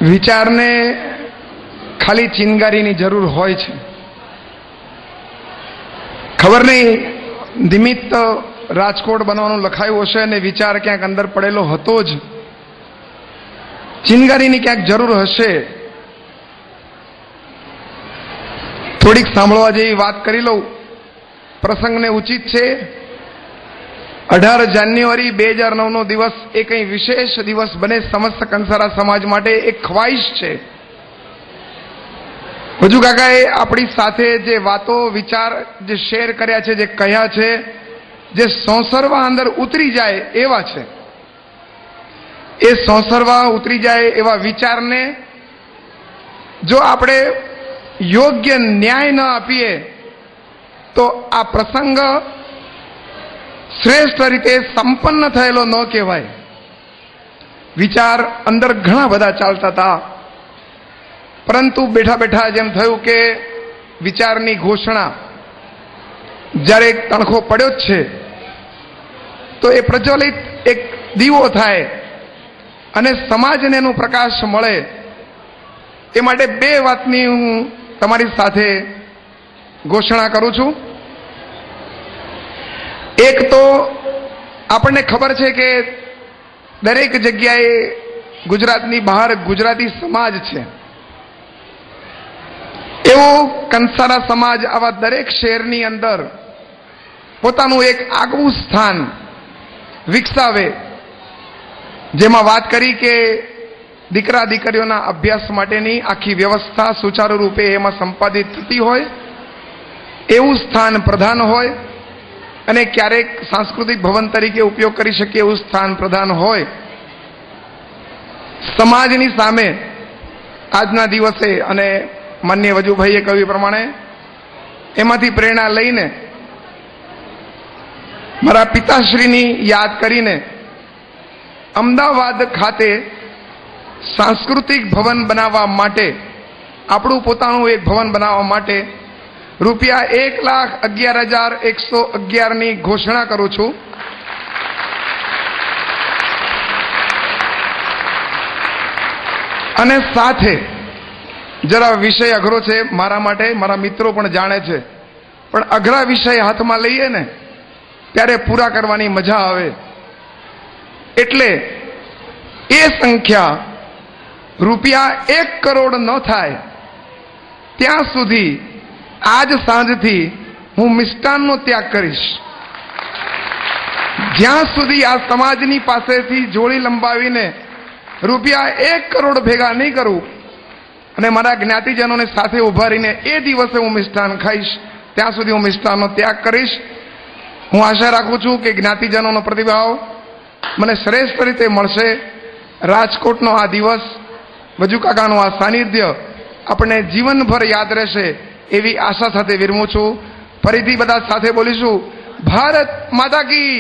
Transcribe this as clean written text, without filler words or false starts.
વિચારને ખાલી ચિનગારીની જરૂર હોય છે. ખબર નહીં નિમિત્ત રાજકોટ બનવાનું લખાયું હશે અને વિચાર ક્યાંક અંદર પડેલો હતો જ. ચિનગારીની ક્યાંક જરૂર હશે. થોડીક સાંભળવા જેવી વાત કરી લઉં. પ્રસંગને ઉચિત છે. 18 જાન્યુઆરી 2009 દિવસ એ કંઈ વિશેષ દિવસ બને સમસ્ત કંસારા સમાજ માટે એક ખ્વાહિશ છે. હજુ કાકાએ આપણી સાથે જે વાતો વિચાર જે શેર કર્યા છે, જે કહ્યા છે, જે સોંસરવા અંદર ઉતરી જાય એવા છે. એ સોંસરવા ઉતરી જાય એવા વિચારને જો આપણે યોગ્ય ન્યાય ન આપીએ તો આ પ્રસંગ શ્રેષ્ઠ રીતે સંપન્ન થયેલો ન કહેવાય. વિચાર અંદર ઘણા બધા ચાલતા હતા, પરંતુ બેઠા બેઠા જેમ થયું કે વિચારની ઘોષણા જ્યારે એક તણખો પડ્યો જ છે તો એ પ્રજ્વલિત એક દીવો થાય અને સમાજને એનો પ્રકાશ મળે. એ માટે બે વાતની હું તમારી સાથે ઘોષણા કરું છું. એક તો આપણને ખબર છે કે દરેક જગ્યાએ ગુજરાતની બહાર ગુજરાતી સમાજ છે. એવો કંસારા સમાજ આવા દરેક શહેરની અંદર પોતાનું એક આગવું સ્થાન વિકસાવે. જેમાં વાત કરી કે દીકરા દીકરીઓના અભ્યાસ માટેની આખી વ્યવસ્થા સુચારુ રૂપે એમાં સંપાદિત થતી હોય, એવું સ્થાન પ્રધાન હોય, અને ક્યારેક સાંસ્કૃતિક ભવન તરીકે ઉપયોગ કરી શકીએ એવું સ્થાન પ્રધાન હોય. સમાજની સામે આજના દિવસે અને માનનીય વજુભાઈએ કહ્યું પ્રમાણે એમાંથી પ્રેરણા લઈને મારા પિતાશ્રીની યાદ કરીને અમદાવાદ ખાતે સાંસ્કૃતિક ભવન બનાવવા માટે, આપણું પોતાનું એક ભવન બનાવવા માટે રૂપિયા 1,11,111 ની ઘોષણા કરું છું. અને સાથે જરા વિષય અઘરો છે મારા માટે, મારા મિત્રો પણ જાણે છે, પણ અઘરા વિષય હાથમાં લઈએ ને ત્યારે પૂરા કરવાની મજા આવે. એટલે એ સંખ્યા રૂપિયા 1 કરોડ ન થાય ત્યાં સુધી આજ સાંજથી હું મિષ્ટાનનો ત્યાગ કરીશ. જ્યાં સુધી આ સમાજની પાસેથી જોડી લંબાવીને રૂપિયા 1 કરોડ ભેગા નહીં કરું અને મારા જ્ઞાતિજનોને સાથે ઉભારીને એ દિવસે હું મિષ્ટાન ખાઈશ, ત્યાં સુધી હું મિષ્ટાનનો ત્યાગ કરીશ. હું આશા રાખું છું કે જ્ઞાતિજનોનો પ્રતિભાવ મને શ્રેષ્ઠ રીતે મળશે. રાજકોટનો આ દિવસ, વજુકાકાનું આ સાનિધ્ય આપણને જીવનભર યાદ રહેશે એવી આશા સાથે વિરમું છું. ફરીથી બધા સાથે બોલીશું, ભારત માતા કી.